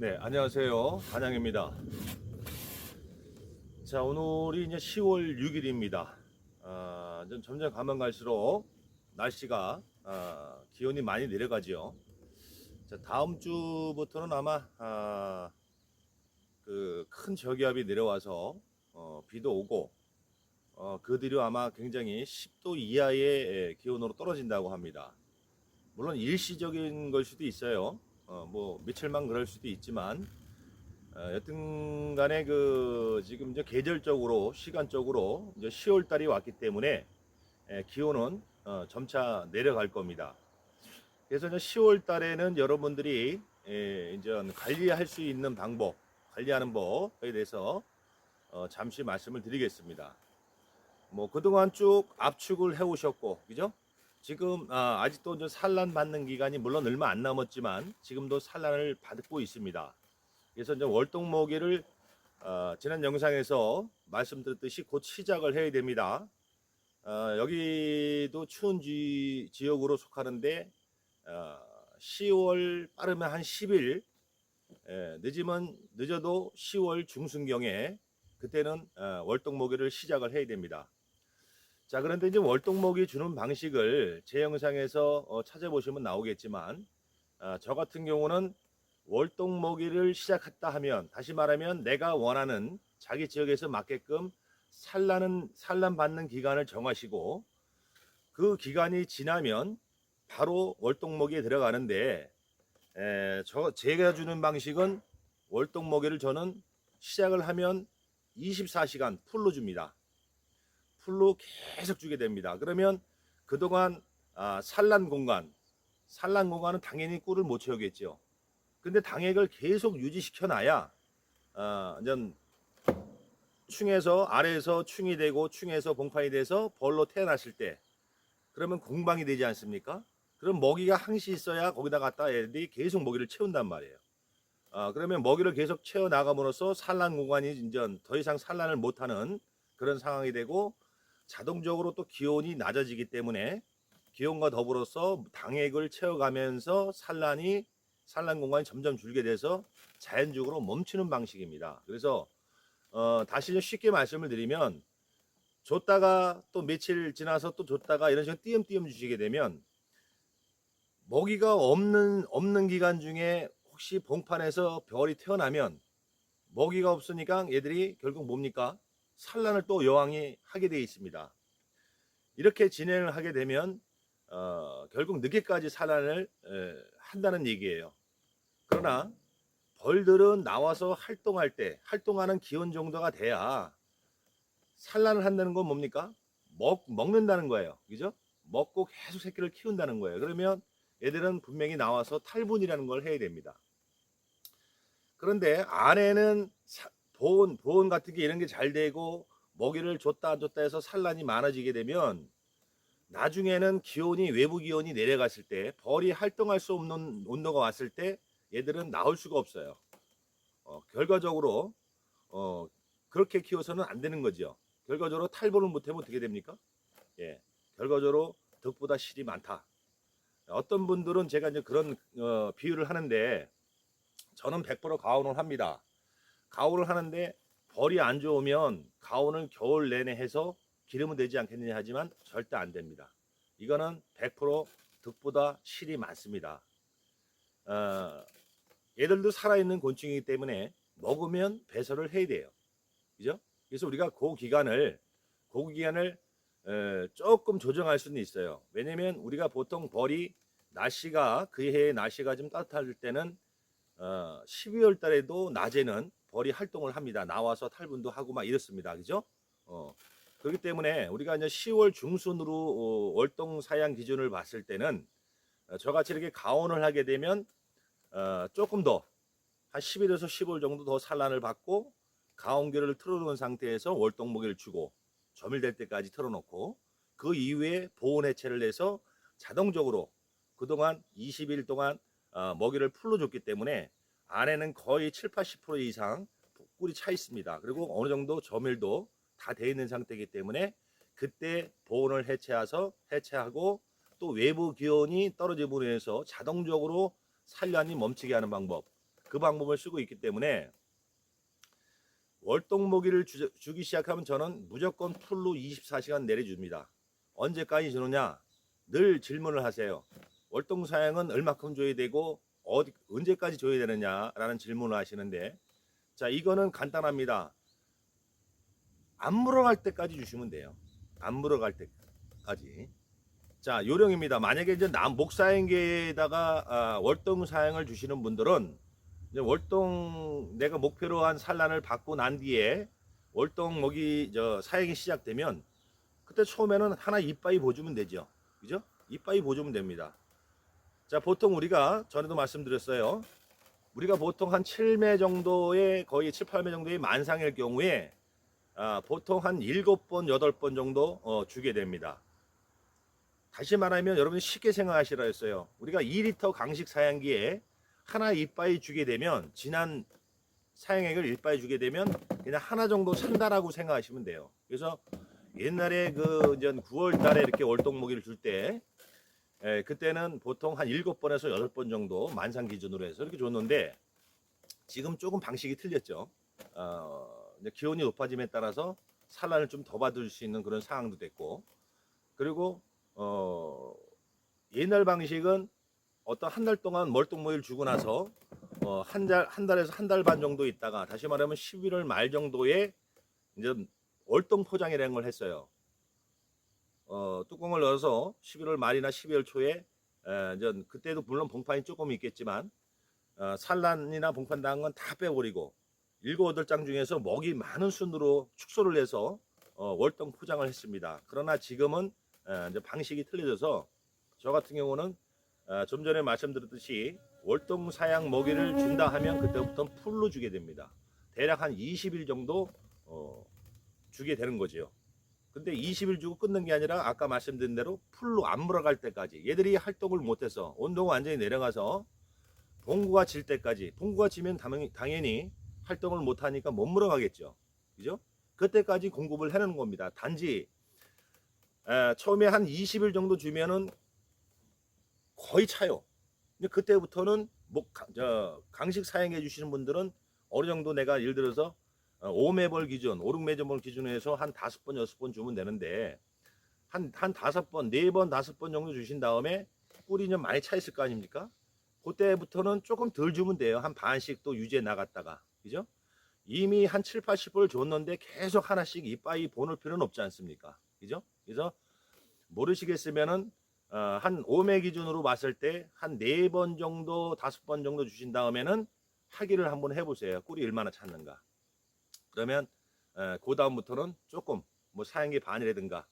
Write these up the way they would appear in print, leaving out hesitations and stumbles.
네, 안녕하세요. 한양입니다. 자, 오늘이 이제 10월 6일입니다. 점점 가면 갈수록 날씨가 기온이 많이 내려가지요. 자, 다음 주부터는 아마 그 큰 저기압이 내려와서 비도 오고 그 뒤로 아마 굉장히 10도 이하의 기온으로 떨어진다고 합니다. 물론 일시적인 걸 수도 있어요. 뭐 며칠만 그럴 수도 있지만 여튼 간에 그 지금 이제 계절적으로 시간적으로 이제 10월 달이 왔기 때문에 기온은 점차 내려갈 겁니다. 그래서 이제 10월 달에는 여러분들이 이제 관리할 수 있는 방법, 관리하는 법에 대해서 잠시 말씀을 드리겠습니다. 뭐 그동안 쭉 압축을 해 오셨고, 그죠? 지금 아직도 이제 산란 받는 기간이 물론 얼마 안 남았지만 지금도 산란을 받고 있습니다. 그래서 이제 월동모기를 지난 영상에서 말씀드렸듯이 곧 시작을 해야 됩니다. 여기도 추운 지역으로 속하는데 10월 빠르면 한 10일, 늦으면 늦어도 10월 중순경에 그때는 월동모기를 시작을 해야 됩니다. 자, 그런데 이제 월동모기 주는 방식을 제 영상에서 찾아보시면 나오겠지만 저 같은 경우는 월동모기를 시작했다 하면, 다시 말하면 내가 원하는 자기 지역에서 맞게끔 산란 받는 기간을 정하시고 그 기간이 지나면 바로 월동모기에 들어가는데, 제가 주는 방식은 월동모기를 저는 시작을 하면 24시간 풀로 줍니다. 풀로 계속 주게 됩니다. 그러면 그동안 산란 공간은 당연히 꿀을 못 채우겠죠. 근데 당액을 계속 유지시켜 놔야 이제 충에서 아래에서 충이 되고 충에서 봉판이 돼서 벌로 태어났을 때 그러면 공방이 되지 않습니까? 그럼 먹이가 항시 있어야 거기다 갖다 애들이 계속 먹이를 채운단 말이에요. 그러면 먹이를 계속 채워 나감으로써 산란 공간이 이제 더 이상 산란을 못하는 그런 상황이 되고, 자동적으로 또 기온이 낮아지기 때문에 기온과 더불어서 당액을 채워가면서 산란 공간이 점점 줄게 돼서 자연적으로 멈추는 방식입니다. 그래서 다시 쉽게 말씀을 드리면, 줬다가 또 며칠 지나서 또 줬다가 이런 식으로 띄엄띄엄 주시게 되면 먹이가 없는 기간 중에 혹시 봉판에서 별이 태어나면 먹이가 없으니까 얘들이 결국 뭡니까? 산란을 또 여왕이 하게 되어 있습니다. 이렇게 진행을 하게 되면 결국 늦게까지 산란을 한다는 얘기예요. 그러나 벌들은 나와서 활동하는 기온 정도가 돼야 산란을 한다는 건 뭡니까? 먹는다는 거예요. 그죠? 먹고 계속 새끼를 키운다는 거예요. 그러면 얘들은 분명히 나와서 탈분이라는 걸 해야 됩니다. 그런데 안에는 보온 같은 게 이런 게 잘 되고 먹이를 줬다 안 줬다 해서 산란이 많아지게 되면 나중에는 외부 기온이 내려갔을 때, 벌이 활동할 수 없는 온도가 왔을 때 얘들은 나올 수가 없어요. 결과적으로 그렇게 키워서는 안 되는 거죠. 결과적으로 탈분을 못하면 어떻게 됩니까? 예, 결과적으로 득보다 실이 많다. 어떤 분들은 제가 이제 그런 비유를 하는데, 저는 100% 가온을 합니다. 가온을 하는데 벌이 안 좋으면 가온을 겨울 내내 해서 기르면 되지 않겠느냐 하지만 절대 안 됩니다. 이거는 100% 득보다 실이 많습니다. 얘들도 살아있는 곤충이기 때문에 먹으면 배설을 해야 돼요. 그죠? 그래서 우리가 그 기간을 조금 조정할 수는 있어요. 왜냐면 우리가 보통 벌이 그 해의 날씨가 좀 따뜻할 때는 12월 달에도 낮에는 벌이 활동을 합니다. 나와서 탈분도 하고 막 이렇습니다. 그죠? 그렇기 때문에 우리가 이제 10월 중순으로 월동 사양 기준을 봤을 때는 저같이 이렇게 가온을 하게 되면 조금 더 한 10일에서 15일 정도 더 산란을 받고 가온기를 틀어놓은 상태에서 월동모기를 주고 점일될 때까지 틀어놓고 그 이후에 보온 해체를 해서 자동적으로 그동안 20일 동안 먹이를 풀로 줬기 때문에 안에는 거의 7, 80% 이상 꿀이 차 있습니다. 그리고 어느 정도 점일도 다 돼 있는 상태이기 때문에 그때 보온을 해체하고 또 외부 기온이 떨어짐으로 인해서 자동적으로 산란이 멈추게 하는 방법, 그 방법을 쓰고 있기 때문에 월동모기를 주기 시작하면 저는 무조건 풀로 24시간 내려줍니다. 언제까지 주느냐? 늘 질문을 하세요. 월동 사양은 얼마큼 줘야 되고 언제까지 줘야 되느냐라는 질문을 하시는데, 자, 이거는 간단합니다. 안 물어갈 때까지 주시면 돼요. 안 물어갈 때까지. 자, 요령입니다. 만약에 이제 목사행계에다가 월동 사양을 주시는 분들은 이제 월동 내가 목표로 한 산란을 받고 난 뒤에 월동 먹이 사양이 시작되면 그때 처음에는 하나 이빠이 보주면 되죠. 그죠? 이빠이 보주면 됩니다. 자, 보통 우리가 전에도 말씀드렸어요. 우리가 보통 한 7매 정도의 거의 7, 8매 정도의 만상일 경우에 보통 한 7번, 8번 정도 주게 됩니다. 다시 말하면 여러분이 쉽게 생각하시라 했어요. 우리가 2리터 강식 사양기에 하나 이빠이 주게 되면 지난 사양액을 이빠이 주게 되면 그냥 하나 정도 산다라고 생각하시면 돼요. 그래서 옛날에 그 이제 9월 달에 이렇게 월동모기를 줄 때 그때는 보통 한 7번에서 8번 정도 만상 기준으로 해서 이렇게 줬는데 지금 조금 방식이 틀렸죠. 이제 기온이 높아짐에 따라서 산란을 좀 더 받을 수 있는 그런 상황도 됐고, 그리고 옛날 방식은 어떤 한 달 동안 월동모기를 주고 나서 한 달에서 한 달 반 정도 있다가 다시 말하면 11월 말 정도에 이제 월동 포장이라는 걸 했어요. 뚜껑을 넣어서 11월 말이나 12월 초에 이제 그때도 물론 봉판이 조금 있겠지만 산란이나 봉판 당한 건 다 빼버리고 7, 8장 중에서 먹이 많은 순으로 축소를 해서 월동 포장을 했습니다. 그러나 지금은 이제 방식이 틀려져서 저 같은 경우는 좀 전에 말씀드렸듯이 월동 사양 먹이를 준다 하면 그때부터 풀로 주게 됩니다. 대략 한 20일 정도 주게 되는 거죠. 근데 20일 주고 끊는 게 아니라 아까 말씀드린 대로 풀로 안 물어갈 때까지 얘들이 활동을 못해서 온도가 완전히 내려가서 봉구가 질 때까지, 봉구가 지면 당연히 활동을 못하니까 못 물어가겠죠. 그죠? 그때까지 공급을 해놓는 겁니다. 단지 처음에 한 20일 정도 주면은 거의 차요. 근데 그때부터는 강식 사용해 주시는 분들은 어느 정도 내가 예를 들어서 5매벌 기준, 5, 6매벌 기준으로 해서 한 5번, 6번 주면 되는데 한 5번, 4번, 5번 정도 주신 다음에 꿀이 좀 많이 차 있을 거 아닙니까? 그때부터는 조금 덜 주면 돼요. 한 반씩 또 유지해 나갔다가. 그죠? 이미 한 7, 80벌 줬는데 계속 하나씩 이빠이 보낼 필요는 없지 않습니까? 그죠? 그래서 모르시겠으면은 한 5매 기준으로 봤을 때 한 4번 정도, 5번 정도 주신 다음에는 확인을 한번 해보세요. 꿀이 얼마나 찼는가. 그러면 그 다음부터는 조금 뭐 사양기 반이라든가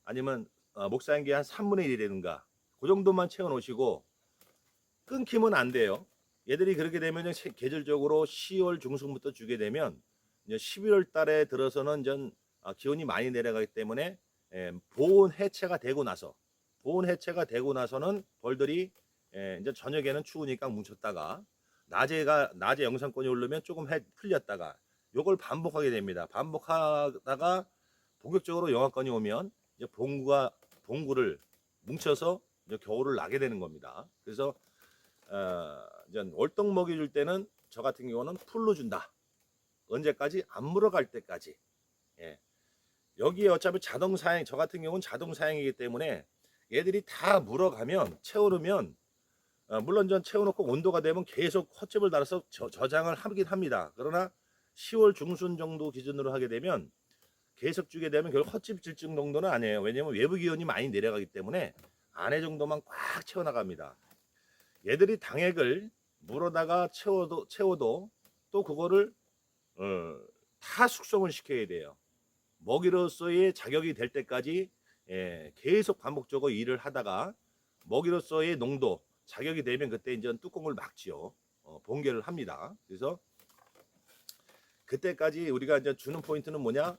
아니면 목사양기 한 3분의 1이라든가 그 정도만 채워 놓으시고 끊기면 안 돼요. 얘들이 그렇게 되면 계절적으로 10월 중순부터 주게 되면 이제 11월 달에 들어서는 기온이 많이 내려가기 때문에 보온 해체가 되고 나서는 벌들이 이제 저녁에는 추우니까 뭉쳤다가 낮에 영상권이 오르면 조금 풀렸다가 요걸 반복하게 됩니다. 반복하다가 본격적으로 영하권이 오면 이제 봉구를 뭉쳐서 이제 겨울을 나게 되는 겁니다. 그래서 이제 월동 먹이 줄 때는 저 같은 경우는 풀로 준다. 언제까지? 안 물어갈 때까지. 예. 여기에 어차피 자동 사양, 저 같은 경우는 자동 사양이기 때문에 얘들이 다 물어가면 채우면 물론 채워놓고 온도가 되면 계속 헛집을 달아서 저장을 하긴 합니다. 그러나 10월 중순 정도 기준으로 하게 되면 계속 주게 되면 결국 헛집 질증 정도는 아니에요. 왜냐면 외부 기온이 많이 내려가기 때문에 안에 정도만 꽉 채워나갑니다. 얘들이 당액을 물어다가 채워도 또 그거를 다 숙성을 시켜야 돼요. 먹이로서의 자격이 될 때까지 계속 반복적으로 일을 하다가 먹이로서의 농도 자격이 되면 그때 이제 뚜껑을 막지요. 봉개를 합니다. 그래서 그때까지 우리가 이제 주는 포인트는 뭐냐?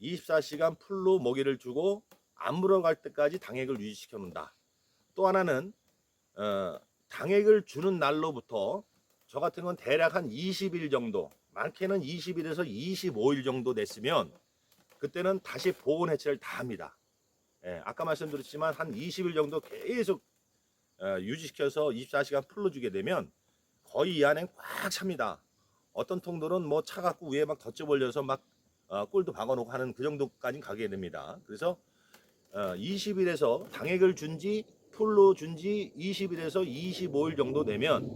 24시간 풀로 먹이를 주고 안 물어갈 때까지 당액을 유지시켜 놓는다. 또 하나는 당액을 주는 날로부터 저 같은 건 대략 한 20일 정도, 많게는 20일에서 25일 정도 됐으면 그때는 다시 보온 해체를 다 합니다. 아까 말씀드렸지만 한 20일 정도 계속 유지시켜서 24시간 풀로 주게 되면 거의 이 안에 꽉 찹니다. 어떤 통들은 뭐 차갖고 위에 막 덧접 올려서 막 꿀도 박아놓고 하는 그 정도까지 가게 됩니다. 그래서 20일에서 당액을 준지 풀로 준지 20일에서 25일 정도 되면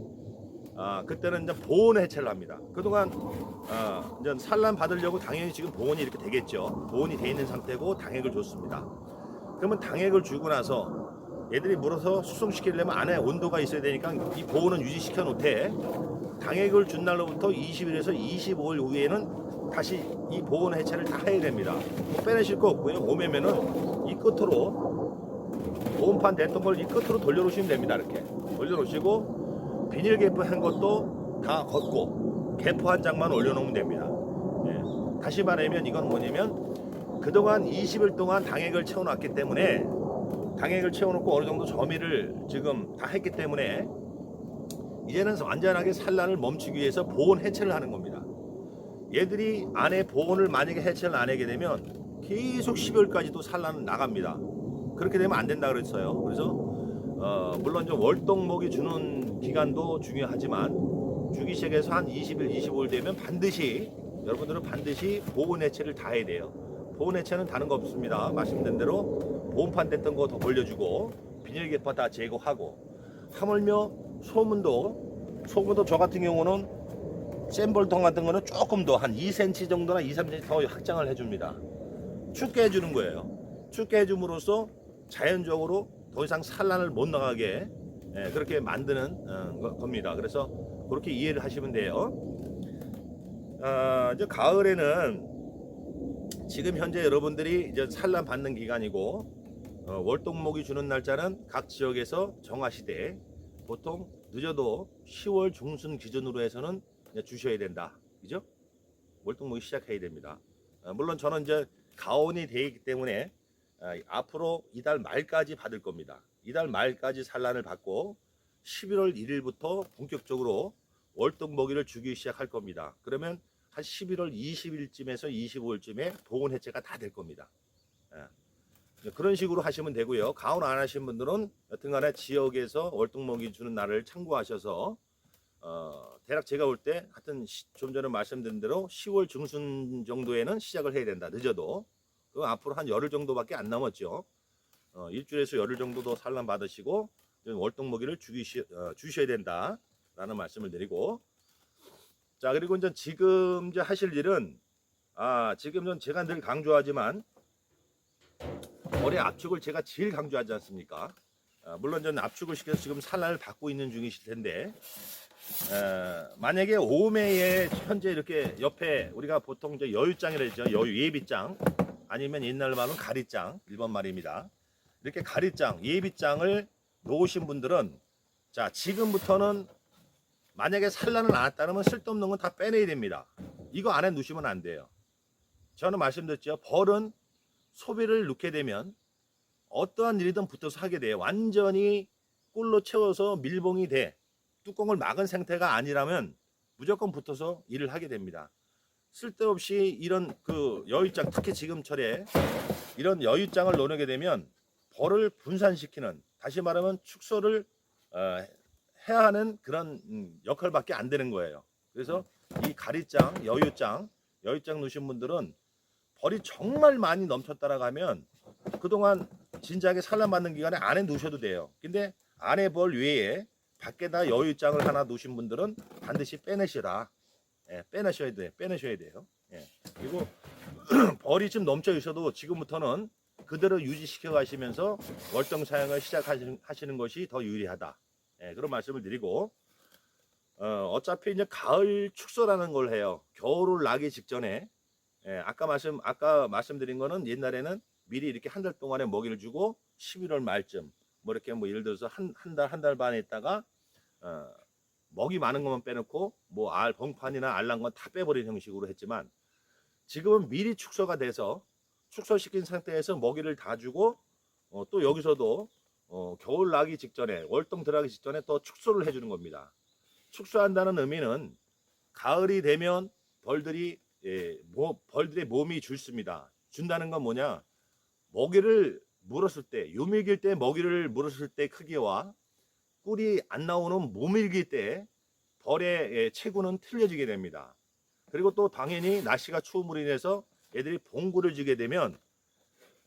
그때는 이제 보온 해체를 합니다. 그동안 이제 산란 받으려고 당연히 지금 보온이 이렇게 되겠죠. 보온이 돼 있는 상태고 당액을 줬습니다. 그러면 당액을 주고 나서 얘들이 물어서 수송시키려면 안에 온도가 있어야 되니까 이 보온은 유지시켜 놓되 당액을 준 날로부터 20일에서 25일 후에는 다시 이 보온 해체를 다 해야 됩니다. 뭐 빼내실 거 없고요. 오매면은 이 끝으로 보온판 됐던 걸 이 끝으로 돌려놓으시면 됩니다. 이렇게 돌려놓으시고 비닐 개포한 것도 다 걷고 개포 한 장만 올려놓으면 됩니다. 예. 다시 말하면 이건 뭐냐면 그동안 20일 동안 당액을 채워놨기 때문에 당액을 채워놓고 어느 정도 점유를 지금 다 했기 때문에 이제는 완전하게 산란을 멈추기 위해서 보온 해체를 하는 겁니다. 얘들이 안에 보온을 만약에 해체를 안 하게 되면 계속 12월까지도 산란은 나갑니다. 그렇게 되면 안 된다 그랬어요. 그래서 물론 좀 월동목이 주는 기간도 중요하지만 주기 시작해서 한 20일, 25일 되면 반드시 여러분들은 반드시 보온 해체를 다 해야 돼요. 보온 해체는 다른 거 없습니다. 말씀드린 대로 보온판 됐던 거 더 올려주고 비닐 개파 다 제거하고 하물며 소문도 저 같은 경우는 샘볼통 같은 거는 조금 더 한 2cm 정도나 2, 3cm 더 확장을 해줍니다. 춥게 해주는 거예요. 춥게 해줌으로써 자연적으로 더 이상 산란을 못 나가게 그렇게 만드는 겁니다. 그래서 그렇게 이해를 하시면 돼요. 이제 가을에는 지금 현재 여러분들이 이제 산란 받는 기간이고 월동목이 주는 날짜는 각 지역에서 정하시되 보통 늦어도 10월 중순 기준으로 해서는 주셔야 된다. 그죠? 월동목이 시작해야 됩니다. 물론 저는 이제 가온이 되어 있기 때문에 앞으로 이달 말까지 받을 겁니다. 이달 말까지 산란을 받고 11월 1일부터 본격적으로 월동먹이를 주기 시작할 겁니다. 그러면 한 11월 20일쯤에서 25일쯤에 보온 해체가 다 될 겁니다. 그런 식으로 하시면 되고요. 가온 안 하신 분들은 여튼간에 지역에서 월동먹이 주는 날을 참고하셔서 대략 제가 볼 때 하여튼 좀 전에 말씀드린 대로 10월 중순 정도에는 시작을 해야 된다. 늦어도. 그럼 앞으로 한 열흘 정도밖에 안 남았죠. 일주일에서 열흘 정도 더 산란 받으시고 월동먹이를 주셔야 된다라는 말씀을 드리고, 자 그리고 이제 지금 이제 하실 일은 지금 제가 늘 강조하지만 거래 압축을 제가 제일 강조하지 않습니까? 물론 저는 압축을 시켜서 지금 산란을 받고 있는 중이실 텐데 만약에 오매에 현재 이렇게 옆에 우리가 보통 이제 여유장이라 했죠. 여유 예비장 아니면 옛날 말로는 가리장 일본 말입니다. 이렇게 가리장 예비장을 놓으신 분들은 자 지금부터는 만약에 산란을 안 했다면 쓸데없는 건 다 빼내야 됩니다. 이거 안에 놓으시면 안 돼요. 저는 말씀드렸죠. 벌은 소비를 넣게 되면 어떠한 일이든 붙어서 하게 돼요. 완전히 꿀로 채워서 밀봉이 돼 뚜껑을 막은 상태가 아니라면 무조건 붙어서 일을 하게 됩니다. 쓸데없이 이런 그 여유장, 특히 지금철에 이런 여유장을 놓게 되면 벌을 분산시키는, 다시 말하면 축소를 해야 하는 그런 역할밖에 안 되는 거예요. 그래서 이 가리장, 여유장 놓으신 분들은 벌이 정말 많이 넘쳤다라고 하면 그동안 진작에 산란 받는 기간에 안에 놓으셔도 돼요. 근데 안에 벌 외에 밖에다 여유장을 하나 놓으신 분들은 반드시 빼내시라. 빼내셔야 돼요. 그리고 벌이 좀 넘쳐 있어도 지금부터는 그대로 유지시켜 가시면서 월동 사용을 시작하시는 것이 더 유리하다. 그런 말씀을 드리고, 어차피 이제 가을 축소라는 걸 해요. 겨울을 나기 직전에. 아까 말씀드린 거는 옛날에는 미리 이렇게 한 달 동안에 먹이를 주고 11월 말쯤 뭐 이렇게 뭐 예를 들어서 한 달 반에 있다가 먹이 많은 것만 빼놓고 뭐 봉판이나 알난 건 다 빼버리는 형식으로 했지만 지금은 미리 축소가 돼서 축소시킨 상태에서 먹이를 다 주고 또 여기서도 겨울 나기 직전에 월동 들어가기 직전에 또 축소를 해주는 겁니다. 축소한다는 의미는 가을이 되면 벌들의 몸이 줄습니다. 준다는 건 뭐냐? 먹이를 물었을 때, 요밀길 때 먹이를 물었을 때 크기와 꿀이 안 나오는 모밀길 때 벌의 체구는 틀려지게 됩니다. 그리고 또 당연히 날씨가 추움으로 인해서 얘들이 봉구를 지게 되면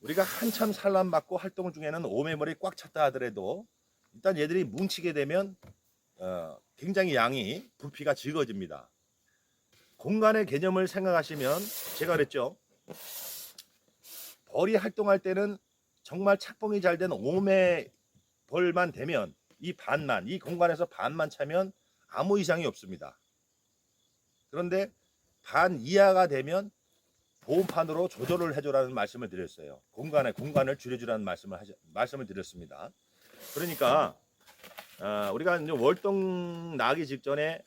우리가 한참 산란받고 활동 중에는 오매벌이 꽉 찼다 하더라도 일단 얘들이 뭉치게 되면 굉장히 양이 부피가 적어집니다. 공간의 개념을 생각하시면 제가 그랬죠. 벌이 활동할 때는 정말 착봉이 잘 된 오매벌만 되면 이 공간에서 반만 차면 아무 이상이 없습니다. 그런데 반 이하가 되면 보온판으로 조절을 해줘라는 말씀을 드렸어요. 공간을 줄여주라는 말씀을 드렸습니다. 그러니까 우리가 이제 월동 나기 직전에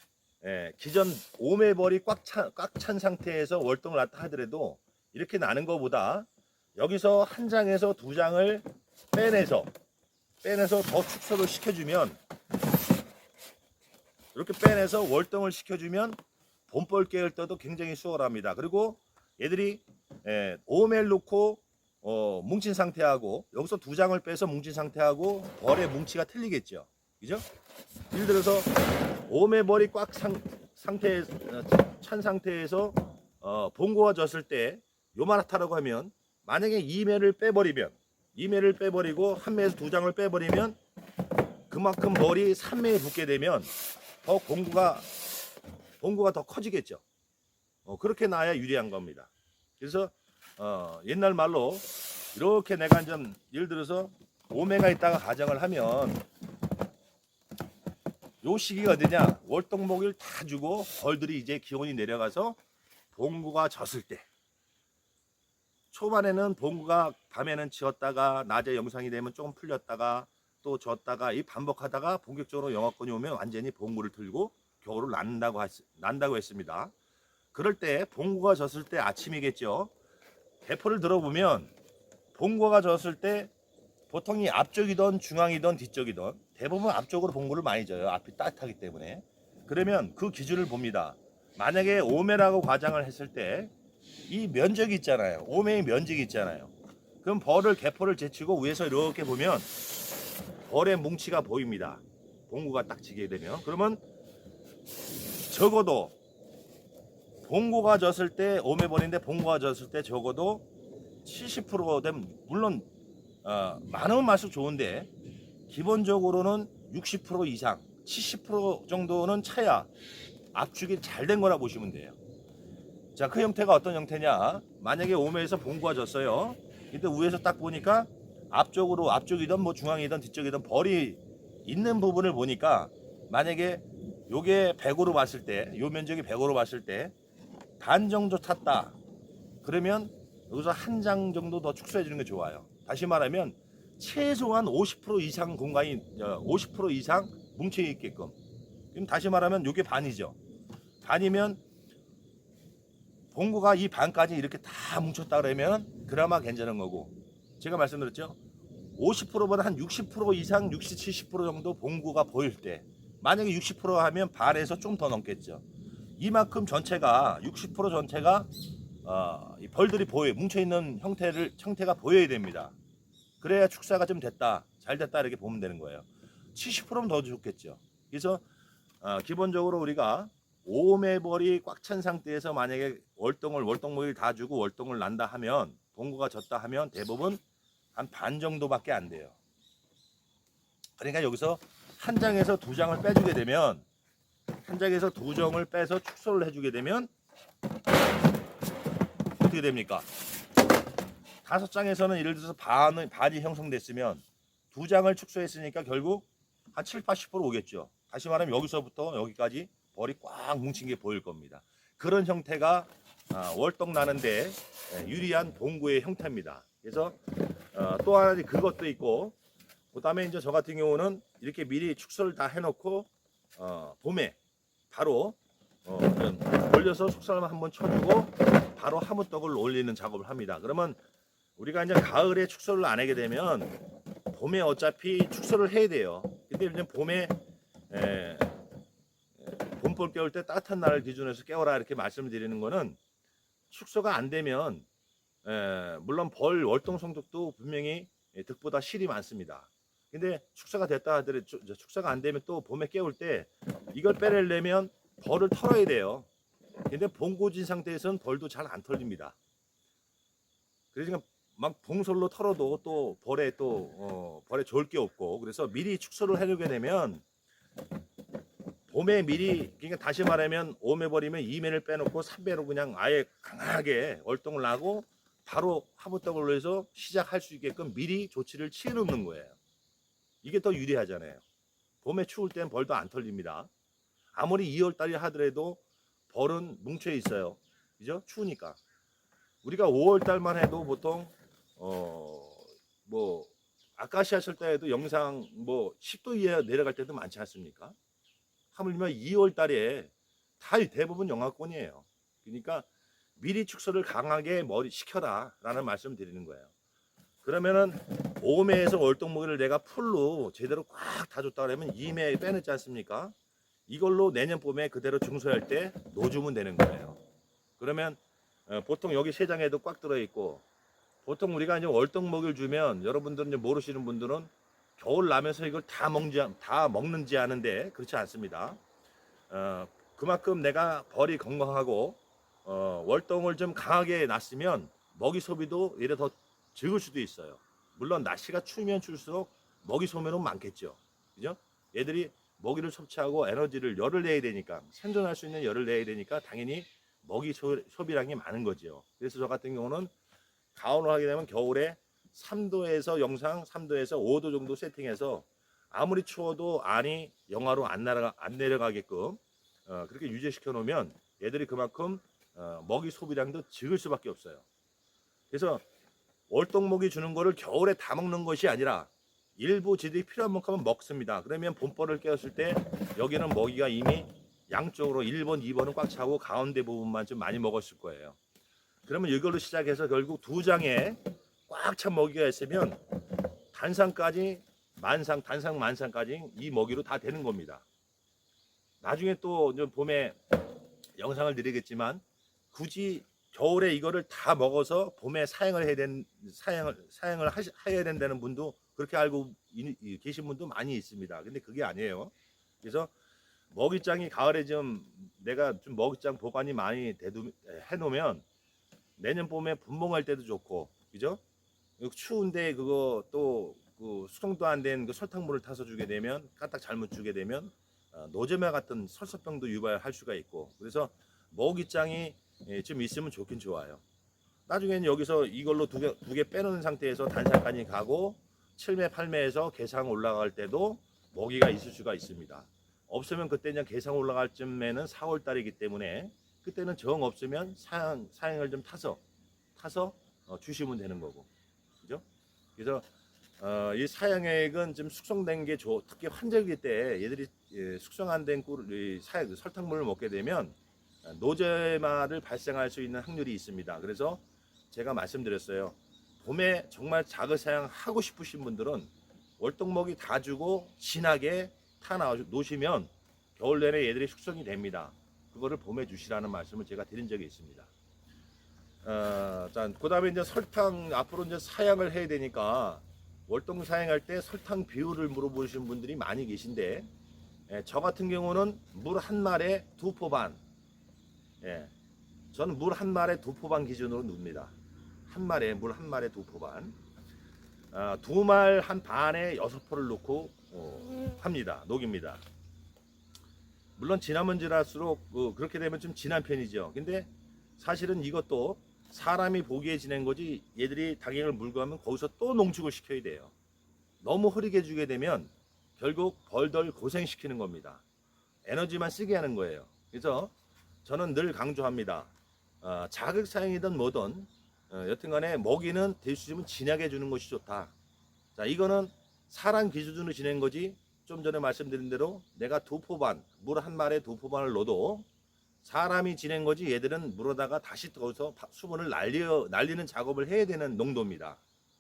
기존 오매벌이 꽉 찬 상태에서 월동을 났다 하더라도 이렇게 나는 것보다 여기서 한 장에서 두 장을 빼내서 더 축소를 시켜주면, 이렇게 빼내서 월동을 시켜주면 봄벌 깨을 때도 굉장히 수월합니다. 그리고 얘들이 오매를 놓고 뭉친 상태하고 여기서 두 장을 빼서 뭉친 상태하고 벌의 뭉치가 틀리겠죠. 그죠? 예를 들어서 오매벌이 꽉 찬 상태에서 봉고가 졌을 때 요만하다라고 하면, 만약에 2매를 빼버리고 한 매에서 두 장을 빼버리면 그만큼 벌이 3매에 붙게 되면 더 봉구가 더 커지겠죠. 그렇게 나야 유리한 겁니다. 그래서 옛날 말로 이렇게 내가 좀 예를 들어서 5매가 있다가 가정을 하면 요 시기가 어디냐, 월동목일 다 주고 벌들이 이제 기온이 내려가서 봉구가 졌을 때, 초반에는 봉구가 밤에는 지었다가 낮에 영상이 되면 조금 풀렸다가 또 졌다가 이 반복하다가 본격적으로 영하권이 오면 완전히 봉구를 틀고 겨울을 난다고 했습니다. 그럴 때 봉구가 졌을 때 아침이겠죠. 대포를 들어보면 봉구가 졌을 때 보통 이 앞쪽이든 중앙이든 뒤쪽이든 대부분 앞쪽으로 봉구를 많이 져요. 앞이 따뜻하기 때문에. 그러면 그 기준을 봅니다. 만약에 5매라고 과장을 했을 때 이 면적이 있잖아요. 5매의 면적이 있잖아요. 그럼 개포를 제치고 위에서 이렇게 보면 벌의 뭉치가 보입니다. 봉구가 딱 지게 되면. 그러면 적어도 봉구가 졌을 때 5매벌인데 봉구가 졌을 때 적어도 70% 되면, 물론 많으면 많을수록 좋은데 기본적으로는 60% 이상 70% 정도는 차야 압축이 잘 된 거라 보시면 돼요. 자, 그 형태가 어떤 형태냐, 만약에 5매에서 봉구가 졌어요. 근데 위에서 딱 보니까 앞쪽이든 뭐 중앙이든 뒤쪽이든 벌이 있는 부분을 보니까, 만약에 요게 100으로 봤을 때, 요 면적이 100으로 봤을 때 반 정도 탔다, 그러면 여기서 한 장 정도 더 축소해 주는 게 좋아요. 다시 말하면 최소한 50% 이상 공간이 50% 이상 뭉쳐 있게끔. 그럼 다시 말하면 요게 반이죠. 반이면 봉구가 이 반까지 이렇게 다 뭉쳤다 그러면 그나마 괜찮은 거고, 제가 말씀드렸죠. 50%보다 한 60% 이상 60, 70% 정도 봉구가 보일 때, 만약에 60% 하면 반에서 좀 더 넘겠죠. 이만큼 전체가 60% 전체가 이 벌들이 뭉쳐있는 형태가 보여야 됩니다. 그래야 축사가 좀 됐다, 잘 됐다 이렇게 보면 되는 거예요. 70%면 더 좋겠죠. 그래서 기본적으로 우리가 5매벌이 꽉 찬 상태에서 만약에 월동목일 다 주고 월동을 난다 하면, 봉구가 졌다 하면 대부분 한 반 정도밖에 안 돼요. 그러니까 여기서 한 장에서 두 장을 빼주게 되면, 한 장에서 두 장을 빼서 축소를 해주게 되면 어떻게 됩니까? 5장에서는 예를 들어서 반이 형성됐으면 두 장을 축소했으니까 결국 한 7, 80% 오겠죠. 다시 말하면 여기서부터 여기까지 벌이 꽉 뭉친 게 보일 겁니다. 그런 형태가 월동 나는데 유리한 봉구의 형태입니다. 그래서 또 하나 그것도 있고, 그 다음에 이제 저 같은 경우는 이렇게 미리 축소를 다 해놓고 봄에 바로 올려서 속살만 한번 쳐주고 바로 하무떡을 올리는 작업을 합니다. 그러면 우리가 이제 가을에 축소를 안 하게 되면 봄에 어차피 축소를 해야 돼요. 근데 이제 봄에 봄벌 깨울 때 따뜻한 날을 기준으로 깨워라 이렇게 말씀을 드리는 거는, 축소가 안 되면 물론 벌 월동 성적도 분명히 득보다 실이 많습니다. 근데 축사가 됐다 하더라도 축사가 안 되면 또 봄에 깨울 때 이걸 빼내려면 벌을 털어야 돼요. 근데 봉고진 상태에서는 벌도 잘 안 털립니다. 그러니까 막 봉솔로 털어도 또 벌에 좋을 게 없고, 그래서 미리 축소를 해놓게 되면 봄에 미리, 그러니까 다시 말하면 5매 버리면 2매를 빼놓고 3매로 그냥 아예 강하게 월동을 하고 바로 화분떡을 해서 시작할 수 있게끔 미리 조치를 취해 놓는 거예요. 이게 더 유리하잖아요. 봄에 추울 땐 벌도 안 털립니다. 아무리 2월달이 하더라도 벌은 뭉쳐 있어요. 그죠? 추우니까. 우리가 5월달만 해도 보통 뭐 아카시아 철다에도 영상 뭐 10도 이하 내려갈 때도 많지 않습니까? 하물며 2월달에 다 대부분 영하권이에요. 그러니까 미리 축소를 강하게 시켜라 라는 말씀을 드리는 거예요. 그러면은 5매에서 월동무기를 내가 풀로 제대로 꽉 다 줬다 그러면 2매 빼냈지 않습니까? 이걸로 내년 봄에 그대로 중소할 때 놓주면 되는 거예요. 그러면 보통 여기 3장에도 꽉 들어있고, 보통 우리가 이제 월동목을 주면 여러분들은 이제 모르시는 분들은 겨울 나면서 이걸 다 먹는지 아는데 그렇지 않습니다. 그만큼 내가 벌이 건강하고 월동을 좀 강하게 놨으면 먹이 소비도 이래 더 적을 수도 있어요. 물론 날씨가 추우면 추울수록 먹이 소모는 많겠죠. 그죠? 얘들이 먹이를 섭취하고 에너지를 열을 내야 되니까, 생존할 수 있는 열을 내야 되니까 당연히 먹이 소비량이 많은 거죠. 그래서 저 같은 경우는 가온을 하게 되면 겨울에 3도에서 영상 3도에서 5도 정도 세팅해서 아무리 추워도 안이 영하로 안 내려가게끔 그렇게 유지시켜 놓으면 얘들이 그만큼 먹이 소비량도 적을 수밖에 없어요. 그래서 월동목이 주는 거를 겨울에 다 먹는 것이 아니라 일부 지들이 필요한 만큼은 먹습니다. 그러면 봄벌을 깨웠을 때 여기는 먹이가 이미 양쪽으로 1번, 2번은 꽉 차고 가운데 부분만 좀 많이 먹었을 거예요. 그러면 이걸로 시작해서 결국 2장에 꽉 찬 먹이가 있으면 단상 만상까지 이 먹이로 다 되는 겁니다. 나중에 또 봄에 영상을 드리겠지만 굳이 겨울에 이거를 다 먹어서 봄에 사용을 해야 된다는 분도 그렇게 알고 계신 분도 많이 있습니다. 근데 그게 아니에요. 그래서 먹이장이 가을에 내가 좀 먹이장 보관이 많이 해놓으면 내년 봄에 분봉할 때도 좋고, 그죠? 추운데 그거 또 그 수정도 안 된 그 설탕물을 타서 주게 되면, 까딱 잘못 주게 되면 노제마 같은 설사병도 유발할 수가 있고, 그래서 먹이장이 좀 있으면 좋긴 좋아요. 나중에는 여기서 이걸로 두 개 빼놓은 상태에서 단상까지 가고 7매, 8매에서 개상 올라갈 때도 먹이가 있을 수가 있습니다. 없으면 그때 그냥 개상 올라갈 쯤에는 4월 달이기 때문에 그때는 정 없으면 사양을 좀 타서 주시면 되는 거고, 그죠? 그래서 이 사양액은 좀 숙성된 게 특히 환절기 때 얘들이 숙성 안 된 설탕물을 먹게 되면 노제마를 발생할 수 있는 확률이 있습니다. 그래서 제가 말씀드렸어요. 봄에 정말 자극 사양하고 싶으신 분들은 월동먹이 다 주고 진하게 타 놓으시면 겨울 내내 얘들이 숙성이 됩니다. 그거를 봄에 주시라는 말씀을 제가 드린 적이 있습니다. 그 다음에 이제 설탕 앞으로 이제 사양을 해야 되니까 월동 사양할 때 설탕 비율을 물어보시는 분들이 많이 계신데, 저 같은 경우는 물 한 말에 2포 반, 저는 물 한 말에 2포 반 기준으로 넣습니다. 물 한 말에 2포 반, 2말 한 반에 6포를 넣고 합니다. 녹입니다. 물론 진하면 진할수록 그렇게 되면 좀 진한 편이죠. 근데 사실은 이것도 사람이 보기에 지낸 거지, 얘들이 당행을 물고 하면 거기서 또 농축을 시켜야 돼요. 너무 흐리게 주게 되면 결국 벌덜 고생시키는 겁니다. 에너지만 쓰게 하는 거예요. 그래서 저는 늘 강조합니다. 자극 사용이든 뭐든 여튼간에 먹이는 될 수 있으면 진하게 주는 것이 좋다. 자, 이거는 사람 기준으로 지낸 거지, 좀 전에 말씀드린 대로 내가 2포 반, 물 한 말에 2포 반을 넣어도 사람이 지낸 거지, 얘들은 물어다가 다시 더서 수분을 날리는 작업을 해야 되는 농도입니다.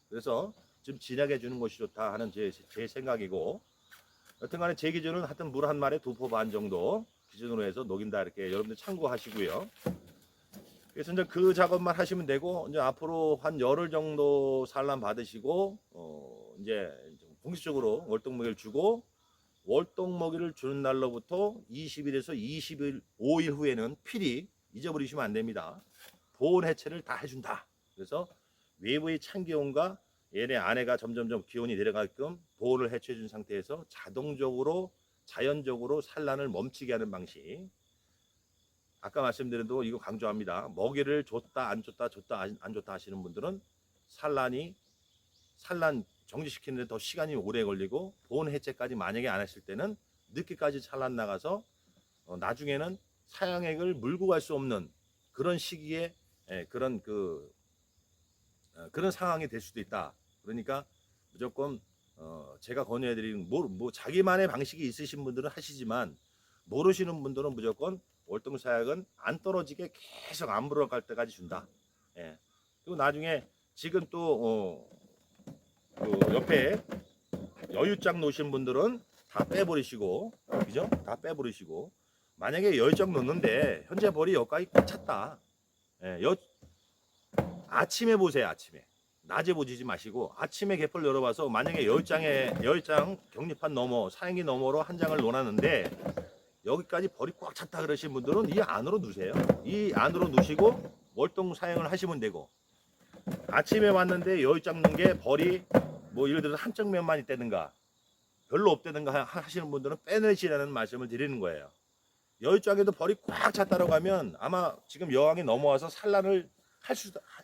그래서 좀 진하게 주는 것이 좋다 하는 제 생각이고, 여튼간에 제 기준은 하여튼 물 한 말에 2포 반 정도 기준으로 해서 녹인다, 이렇게 여러분들 참고하시고요. 그래서 이제 그 작업만 하시면 되고, 이제 앞으로 한 열흘 정도 산란 받으시고 이제 공식적으로 월동먹이를 주고 월동먹이를 주는 날로부터 20일에서 25일 후에는 필히 잊어버리시면 안 됩니다. 보온 해체를 다 해준다. 그래서 외부의 찬 기온과 얘네 안에가 점점점 기온이 내려가게끔 보온을 해체해 준 상태에서 자연적으로 산란을 멈추게 하는 방식. 아까 말씀드린 대로 이거 강조합니다. 먹이를 줬다 안 줬다 안 줬다 하시는 분들은 산란 정지시키는 데 더 시간이 오래 걸리고 보온 해체까지 만약에 안 했을 때는 늦게까지 산란 나가서 나중에는 사양액을 물고 갈 수 없는 그런 시기에 그런 상황이 될 수도 있다. 그러니까 무조건 제가 권유해드리는 뭐 자기만의 방식이 있으신 분들은 하시지만 모르시는 분들은 무조건 월동사약은 안 떨어지게 계속 안 불어갈 때까지 준다. 예. 그리고 나중에 지금 또 그 옆에 여유장 놓으신 분들은 다 빼버리시고, 그죠? 다 빼버리시고, 만약에 여유장 놓는데 현재 벌이 여기까지 꽉 찼다. 예, 아침에 보세요. 아침에 낮에 보지 마시고 아침에 개펄 열어봐서 만약에 여유장 격리판 너머 사행기 너머로 한 장을 놓았는데 여기까지 벌이 꽉 찼다 그러신 분들은 이 안으로 누세요. 이 안으로 누시고 월동 사행을 하시면 되고, 아침에 왔는데 여유장 넣은 게 벌이 뭐 예를 들어서 한쪽 면만 있다든가 별로 없다든가 하시는 분들은 빼내시라는 말씀을 드리는 거예요. 여유장에도 벌이 꽉 찼다고 하면 아마 지금 여왕이 넘어와서 산란을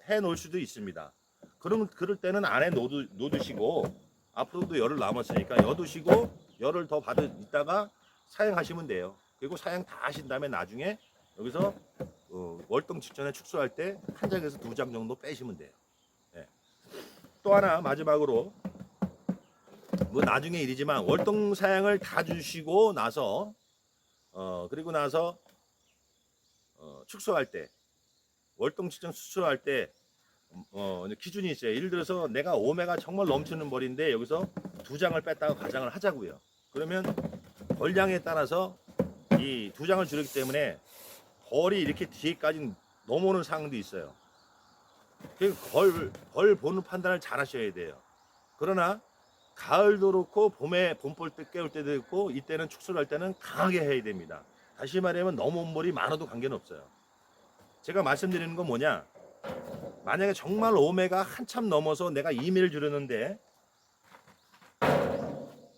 해 놓을 수도 있습니다. 그럴 때는 안에 놓으시고 앞으로도 열을 남았으니까 여두시고 열을 더 있다가 사용하시면 돼요. 그리고 사용 다 하신 다음에 나중에 여기서 월동 직전에 축소할 때 한 장에서 두 장 정도 빼시면 돼요. 네. 또 하나 마지막으로 뭐 나중에 일이지만 월동 사양을 다 주시고 나서 그리고 나서 축소할 때 월동 직전 수술할 때 기준이 있어요. 예를 들어서 내가 오메가 정말 넘치는 벌인데 여기서 두 장을 뺐다가 가장을 하자고요. 그러면 벌량에 따라서 이 두 장을 줄였기 때문에 벌이 이렇게 뒤에까지 넘어오는 상황도 있어요. 벌 보는 판단을 잘 하셔야 돼요. 그러나 가을도 그렇고 봄벌 때 깨울 때도 있고 이때는 축소를 할 때는 강하게 해야 됩니다. 다시 말하면 넘어온 벌이 많아도 관계는 없어요. 제가 말씀드리는 건 뭐냐, 만약에 정말 오메가 한참 넘어서 내가 2mm 줄였는데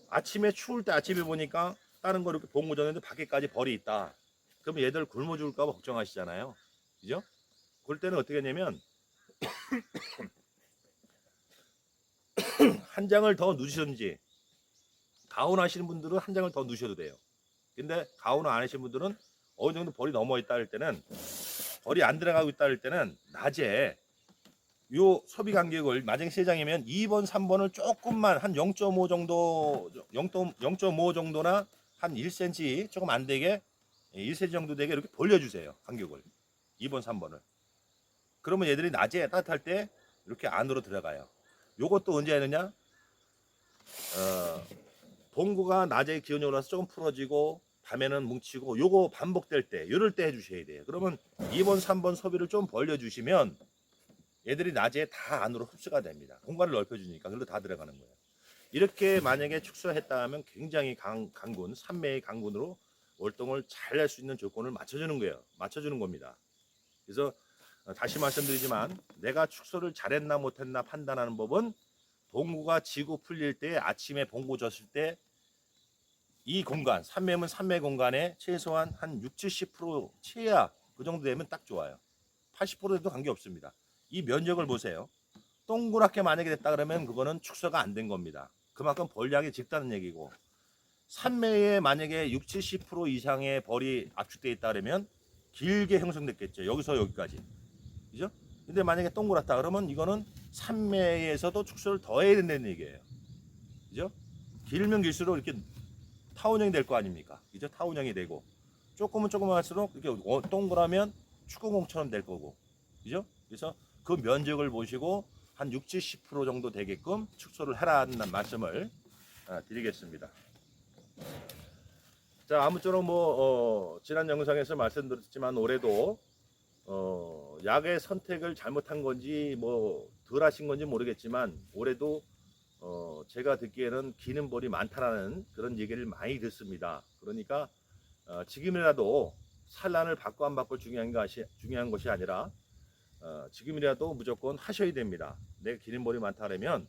아침에 추울 때 아침에 보니까 다른 거 이렇게 봉고 줬는데 밖에까지 벌이 있다. 그럼 얘들 굶어 죽을까 봐 걱정하시잖아요. 그죠? 그럴 때는 어떻게 하냐면 한 장을 더 넣으시든지, 가온 하시는 분들은 한 장을 더 넣으셔도 돼요. 근데 가온 안 하시는 분들은 어느 정도 벌이 넘어 있다 할 때는, 벌이 안 들어가고 있다 할 때는 낮에 요 소비 간격을 만약에 3장이면 2번, 3번을 조금만 한 0.5 정도, 0.5 정도나 한 1cm 조금 안 되게 1cm 정도 되게 이렇게 벌려주세요. 간격을 2번, 3번을. 그러면 얘들이 낮에 따뜻할 때 이렇게 안으로 들어가요. 요것도 언제 하느냐? 봉구가 낮에 기온이 올라서 조금 풀어지고 밤에는 뭉치고 요거 반복될 때 이럴 때 해주셔야 돼요. 그러면 2번, 3번 소비를 좀 벌려주시면 얘들이 낮에 다 안으로 흡수가 됩니다. 공간을 넓혀주니까 그걸로 다 들어가는 거예요. 이렇게 만약에 축소했다 하면 굉장히 강군, 산매의 강군으로 월동을 잘 할 수 있는 조건을 맞춰주는 거예요. 맞춰주는 겁니다. 그래서 다시 말씀드리지만 내가 축소를 잘했나 못했나 판단하는 법은 봉구가 지고 풀릴 때, 아침에 봉구 줬을 때 이 공간, 산매면 산매 공간에 최소한 한 60-70% 채야 그 정도 되면 딱 좋아요. 80%에도 관계없습니다. 이 면적을 보세요. 동그랗게 만약에 됐다 그러면 그거는 축소가 안 된 겁니다. 그만큼 벌량이 적다는 얘기고, 산매에 만약에 60-70% 이상의 벌이 압축되어 있다 그러면 길게 형성됐겠죠. 여기서 여기까지. 그죠? 근데 만약에 동그랗다 그러면 이거는 산매에서도 축소를 더 해야 된다는 얘기예요. 그죠? 길면 길수록 이렇게 타원형이 될 거 아닙니까? 그죠? 타원형이 되고, 조금은 할수록 이렇게 동그라면 축구공처럼 될 거고. 그죠? 그래서 그 면적을 보시고 한 60-70% 정도 되게끔 축소를 해라는 말씀을 드리겠습니다. 자, 아무쪼록 지난 영상에서 말씀드렸지만 올해도 약의 선택을 잘못한 건지 덜 하신 건지 모르겠지만 올해도 제가 듣기에는 기는 볼이 많다라는 그런 얘기를 많이 듣습니다. 그러니까 지금이라도 산란을 받고 안 받고 중요한 것이 아니라 지금이라도 무조건 하셔야 됩니다. 내가 기는 볼이 많다라면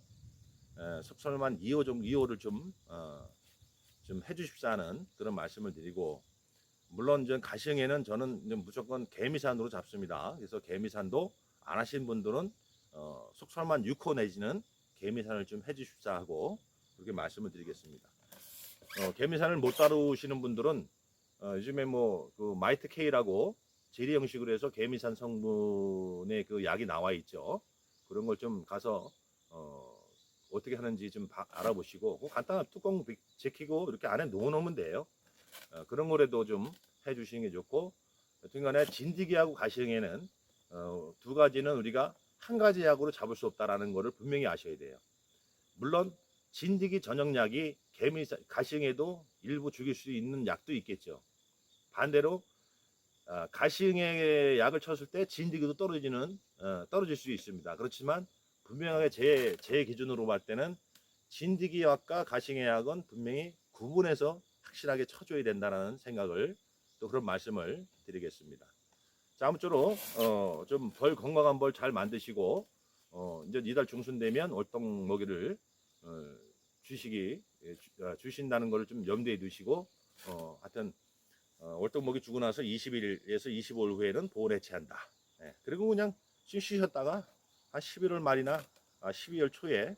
속설만 2호를 좀 해주십사 하는 그런 말씀을 드리고, 물론 가시형에는 저는 무조건 개미산으로 잡습니다. 그래서 개미산도 안 하신 분들은 속설만 6호 내지는 개미산을 좀 해주십사 하고 그렇게 말씀을 드리겠습니다. 개미산을 못 다루시는 분들은 요즘에 그 마이트 K라고 제리 형식으로 해서 개미산 성분의 그 약이 나와 있죠. 그런 걸 좀 가서 어떻게 하는지 좀 알아보시고, 간단한 뚜껑 제키고 이렇게 안에 넣어놓으면 돼요. 그런 거라도 좀 해주시는 게 좋고, 여튼간에 진드기하고 가시형에는 두 가지는 우리가 한 가지 약으로 잡을 수 없다라는 것을 분명히 아셔야 돼요. 물론 진드기 전용약이 가시형에도 일부 죽일 수 있는 약도 있겠죠. 반대로 가시형에 약을 쳤을 때 진드기도 떨어질 수 있습니다. 그렇지만 분명하게 제 기준으로 볼 때는 진드기 약과 가시형의 약은 분명히 구분해서 확실하게 쳐줘야 된다는 생각을, 또 그런 말씀을 드리겠습니다. 자, 아무쪼록 좀 건강한 벌 잘 만드시고 이제 이달 중순 되면 월동 먹이를 주신다는 것을 좀 염두에 두시고, 하여튼 월동 먹이 주고 나서 20일에서 25일 후에는 보온 해체한다. 그리고 그냥 쉬셨다가 한 11월 말이나 12월 초에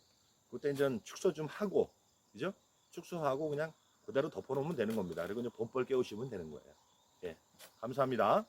그때 이제 축소 좀 하고, 그죠? 축소하고 그냥 그대로 덮어놓으면 되는 겁니다. 그리고 이제 봄벌 깨우시면 되는 거예요. 예, 감사합니다.